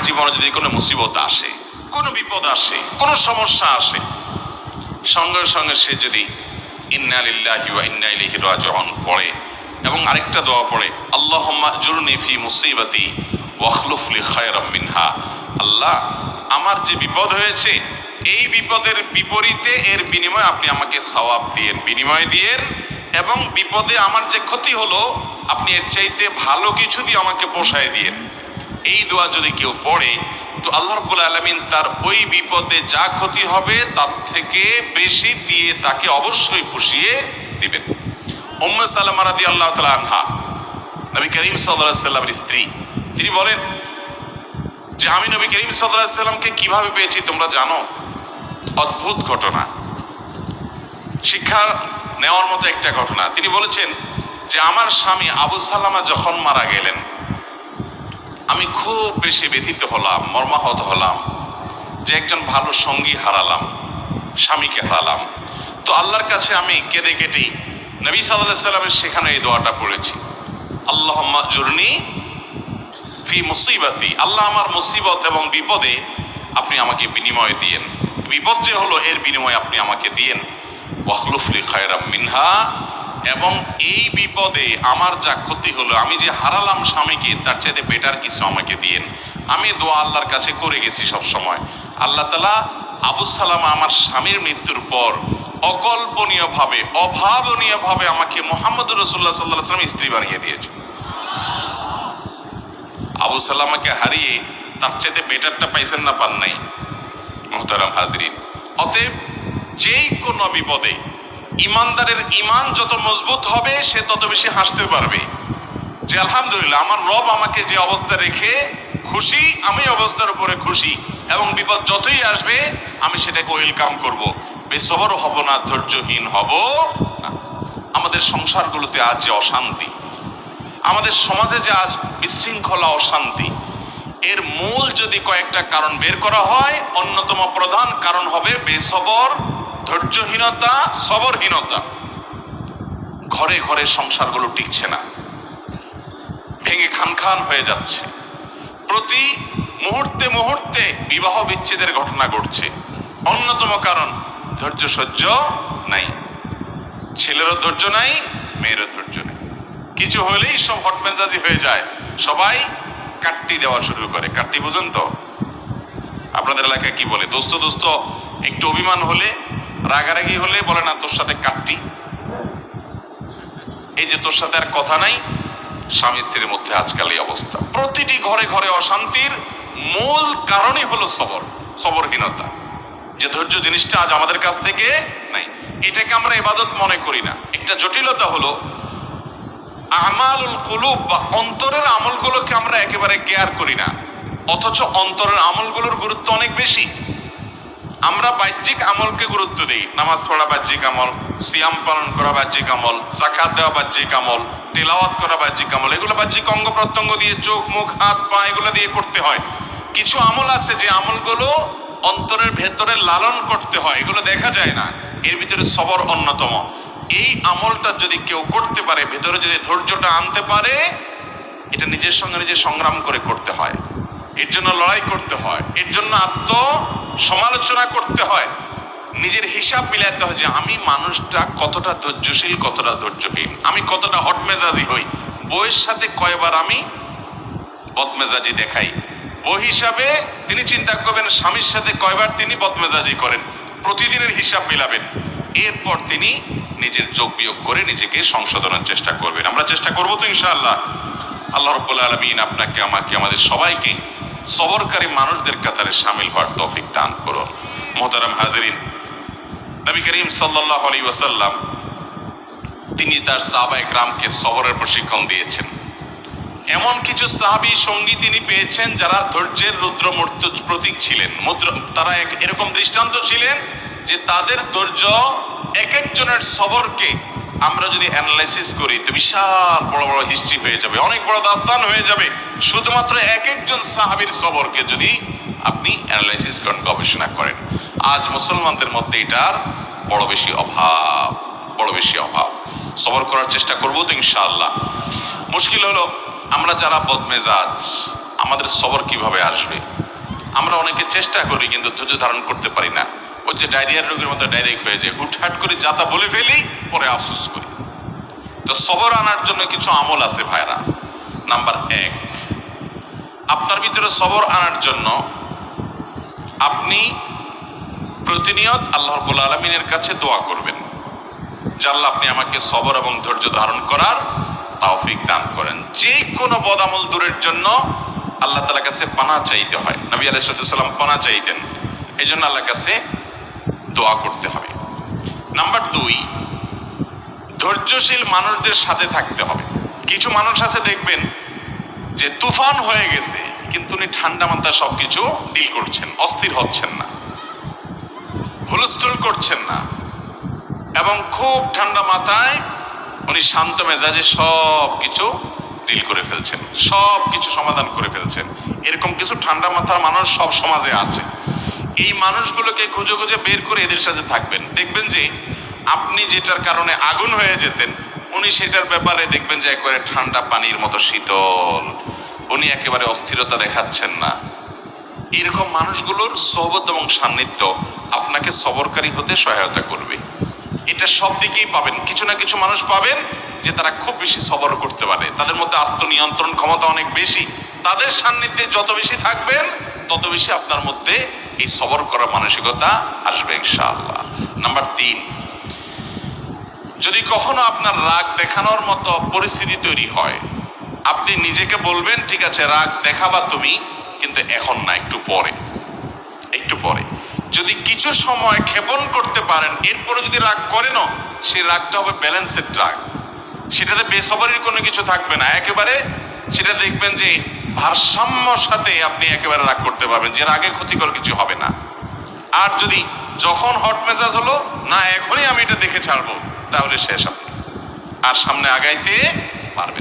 জীবনে যদি কোনো মুসিবত আসে, কোনো বিপদ আসে, কোনো সমস্যা আসে, সঙ্গে সঙ্গে সে যদি ইন্না লিল্লাহি ওয়া ইন্না ইলাইহি রাজিউন পড়ে এবং আরেকটা দোয়া পড়ে, আল্লাহুম্মা আজুরনি ফি মুসিবাতি ওয়াখলুফ লি খায়রাম মিনহা, আল্লাহ আমার যে বিপদ হয়েছে এই বিপদের বিপরীতে এর বিনিময়ে আপনি আমাকে সওয়াব দিয়েন, বিনিময় দিয়েন, এবং বিপদে আমার যে ক্ষতি হলো আপনি এর চাইতে ভালো কিছু দিয়ে আমাকে পোষায় দিয়েন। এই দোয়া যদি কেউ পড়ে তো আল্লাহ রাব্বুল আলামিন তার ওই বিপদে যা ক্ষতি হবে তার থেকে বেশি দিয়ে তাকে অবশ্যই পুষিয়ে দিবেন। উম্মে সালামা রাদিয়াল্লাহু তাআলা আনহা, নবী করিম সাল্লাল্লাহু আলাইহি সাল্লামের স্ত্রী, তিনি বলেন যে আমি নবী করিম সাল্লাল্লাহু আলাইহি সাল্লামকে কিভাবে পেয়েছি তোমরা জানো? অদ্ভুত ঘটনা, শিক্ষা নেওয়ার মতো একটা ঘটনা। তিনি বলেছেন যে আমার স্বামী আবু সালামা যখন মারা গেলেন আমি খুব বেশি ব্যথিত হলাম, মর্মাহত হলাম যে একজন ভালো সঙ্গী হারালাম, স্বামীকে হারালাম। তো আল্লাহর কাছে আমি কেঁদে কেটেই নবী সাল্লাল্লাহু আলাইহি সাল্লামের সেখানে এই দোয়াটা পড়েছি, আল্লাহুম্মা আজুরনি ফি মুসিবাতি, আল্লাহ আমার মুসিবত এবং বিপদে আপনি আমাকে বিনিময় দিয়েন, বিপদ যে হলো এর বিনিময়ে আপনি আমাকে দিয়েন, ওয়াখলুফ লি খায়রাম মিনহা, এবং এই বিপদে আমার যা ক্ষতি হলো, আমি যে হারালাম স্বামীকে তার চাইতে বেটার কিছু আমাকে দিয়েন। আমি দোয়া আল্লাহর কাছে করে গেছি সব সময়। আল্লাহ তাআলা আবু সালামা আমার স্বামীর মৃত্যুর পর অকল্পনীয়ভাবে, অভাবনীয়ভাবে আমাকে মুহাম্মদুর রাসূলুল্লাহ সাল্লাল্লাহু আলাইহি ওয়াসাল্লাম স্ত্রী বানিয়ে দিয়েছে। আবু সালামাকে হারিয়ে তার চাইতে বেটারটা পাইছেন না, পান নাই? মুহতারাম হাজরিন, অতএব যেই কোনো বিপদে ইমানদারের ইমান যত মজবুত হবে সে তত বেশি হাসতে পারবে যে আলহামদুলিল্লাহ আমার রব আমাকে যে অবস্থা রেখে খুশি, আমি অবস্থার উপরে খুশি, এবং বিপদ যতই আসবে আমি সেটাকে ওয়েলকাম করব, বেসবর হব না, ধৈর্যহীন হব না। আমাদের সংসারগুলোতে আজ যে অশান্তি, আমাদের সমাজে যে আজ বিশৃঙ্খলা, অশান্তি, এর মূল যদি কয়েকটা কারণ বের করা হয়, অন্যতম প্রধান কারণ হবে বেসবর, ধৈর্যহীনতা, সবরহীনতা। ঘরে ঘরে সংসারগুলো টিকছে না, ভেঙে খান খান হয়ে যাচ্ছে, প্রতি মুহূর্তে মুহূর্তে বিবাহ বিচ্ছেদের ঘটনা ঘটছে। অন্যতম কারণ ধৈর্য সহ্য নাই, ছেলেরও ধৈর্য নাই, মেয়েরও ধৈর্য নেই। কিছু হলেই সব হটমেজাজি হয়ে যায়, সবাই কাট্টি দেওয়া শুরু করে। কাট্টি বুঝেন তো? আপনাদের এলাকায় কি বলে? দোস্ত দোস্ত একটু অভিমান হলে, রাগারাগি হলে বলে না তোর সাথে কাট্টি, এই যে তোর সাথে আর কথা নাই। স্বামী স্ত্রীর মধ্যে আজকাল এই অবস্থা, প্রতিটি ঘরে ঘরে অশান্তির মূল কারণই হলো সবর, সবরহীনতা। যে ধৈর্য জিনিসটা আজ আমাদের কাছ থেকে নাই, এটাকে আমরা ইবাদত মনে করি না। একটা জটিলতা হলো আমালুল কুলুব বা অন্তরের আমলগুলোকে আমরা একেবারে কেয়ার করি না, অথচ অন্তরের আমলগুলোর গুরুত্ব অনেক বেশি। আমরা বাহ্যিক আমলকে গুরুত্ব দিই, নামাজ পড়া বাহ্যিক আমল, সিয়াম পালন করা বাহ্যিক আমল, যাকাত দেওয়া বাহ্যিক আমল, তেলাওয়াত করা বাহ্যিক আমল, এগুলো বাহ্যিক অঙ্গ প্রত্যঙ্গ দিয়ে, চোখ মুখ হাত পা এগুলো দিয়ে করতে হয়। কিছু আমল আছে যে আমলগুলো অন্তরের ভেতরে লালন করতে হয়, এগুলো দেখা যায় না। এর ভিতরে সবর অন্যতম। এই আমলটা যদি কেউ করতে পারে, ভেতরে যদি ধৈর্যটা আনতে পারে, এটা নিজের সঙ্গে নিজে সংগ্রাম করে করতে হয়, এর জন্য লড়াই করতে হয়, এর জন্য আত্ম সমালোচনা করতে হয়, নিজের হিসাব মিলাতে হয় যে আমি মানুষটা কতটা ধৈর্যশীল, কতটা ধৈর্যহীন, আমি কতটা হটমেজাজি হই, বউয়ের সাথে কয়বার আমি বদমেজাজি দেখাই। ওই হিসাবে তিনি চিন্তা করবেন স্বামীর সাথে কয়বার তিনি বদমেজাজি করেন, প্রতিদিনের হিসাব মিলাবেন, এরপর তিনি নিজের যোগ বিয়োগ করে নিজেকে সংশোধনের চেষ্টা করবেন। আমরা চেষ্টা করবো তো ইনশাআল্লাহ। আল্লাহ রাব্বুল আলামিন আপনাকে, আমাকে, আমাদের সবাইকে সবরকারী মানুষদের কাতারে শামিল হওয়ার তৌফিক দান করুন। মুহতারাম হাজিরিন, নবী করিম সাল্লাল্লাহু আলাইহি ওয়াসাল্লাম তিনি তার সাহাবায়ে কেরামকে সবরের প্রশিক্ষণ দিয়েছেন। এমন কিছু সাহাবী সঙ্গী তিনি পেয়েছেন যারা ধৈর্যের রুদ্রমূর্ত প্রতীক ছিলেন। তারা এরকম দৃষ্টান্ত ছিলেন যে তাদের ধৈর্য, এক একজনের সবরকে আমরা যদি অ্যানালাইসিস করি তো বিশাল বড় বড় হিস্ট্রি হয়ে যাবে, অনেক বড় দাস্তান হয়ে যাবে। শুধুমাত্র এক একজন সাহাবীর সবরকে যদি আপনি অ্যানালাইসিস করেন, গবেষণা করেন। আজ মুসলমানদের মধ্যে এটার বড় বেশি অভাব, বড় বেশি অভাব। সবর করার চেষ্টা করবো তো ইনশাআল্লাহ। মুশকিল হলো আমরা যারা বদমেজাজ, আমাদের সবর কিভাবে আসবে? আমরা অনেকে চেষ্টা করি কিন্তু ধৈর্য ধারণ করতে পারি না। ওই যে ডায়রিয়ার রোগের মতো ডাইরেক্ট হয়ে যায়, হুটহাট করে যাতা বলে ফেলি, পরে আফসোস করি। তো সবর আনার জন্য কিছু আমল আছে ভাইরা। নাম্বার 1, আপনার ভিতরে সবর আনার জন্য আপনি প্রতিনিয়ত আল্লাহ রাব্বুল আলামিনের কাছে দোয়া করবেন যে আল্লাহ আপনি আমাকে সবর এবং ধৈর্য ধারণ করার তৌফিক দান করেন। যে কোনো বদামল দূরের জন্য আল্লাহ তাআলার কাছে পানাহ চাইতে হয়। নবী আলাইহিস সালাম পানাহ চাইতেন, এই জন্য আল্লাহর কাছে দোয়া করতে হবে। নাম্বার 2, ধৈর্যশীল মানুষদের সাথে থাকতে হবে। কিছু মানুষ আছে দেখবেন যে তুফান হয়ে গেছে কিন্তু উনি ঠান্ডা মাথায় সবকিছু ডিল করছেন, অস্থির হচ্ছেন না, হুলস্থুল করছেন না, এবং খুব ঠান্ডা মাথায় উনি শান্ত মেজাজে সব কিছু ডিল করে ফেলছেন, সব কিছু সমাধান করে ফেলছেন। এরকম কিছু ঠান্ডা মাথার মানুষ সব সমাজে আছে। এই মানুষগুলোকে খুঁজে খুঁজে বের করে এদের সাথে থাকবেন। দেখবেন যে আপনি যেটার কারণে আগুন হয়ে যেতেন, উনি সেটার ব্যাপারে দেখবেন যে একেবারে ঠান্ডা পানির মতো শীতল, উনি একেবারে অস্থিরতা দেখাচ্ছেন না। এরকম মানুষগুলোর সোহবত এবং সান্নিধ্য আপনাকে সবরকারী হতে সহায়তা করবে। এটা সব দিকেই পাবেন। কিছু না কিছু মানুষ পাবেন যে তারা খুব বেশি সবর করতে পারে, তাদের মধ্যে আত্মনিয়ন্ত্রণ ক্ষমতা অনেক বেশি। তাদের সান্নিধ্যে যত বেশি থাকবেন তত বেশি আপনার মধ্যে এই সবর করার মানসিকতা আসবে ইনশাআল্লাহ। নাম্বার 3, যদি কখনো আপনার রাগ দেখানোর মতো পরিস্থিতি তৈরি হয়, আপনি নিজেকে বলবেন ঠিক আছে রাগ দেখাবা তুমি, কিন্তু এখন না, একটু পরে, একটু পরে। যদি কিছু সময় ক্ষেপণ করতে পারেন, এরপরে যদি রাগ করেনও, সেই রাগটা হবে ব্যালেন্সের রাগ, সেটাতে বেসবরির কোনো কিছু থাকবে না, একেবারে সেটা দেখবেন যে ভারসাম্য সাথে আপনি একেবারে রাগ করতে পারবেন, যে রাগে ক্ষতিকর কিছু হবে না। আর যদি যখন হট মেজাজ হলো না এখনই আমি এটা দেখে ছাড়বো, তাহলে শেষ আপনি, আর সামনে আগাইতে পারবেন।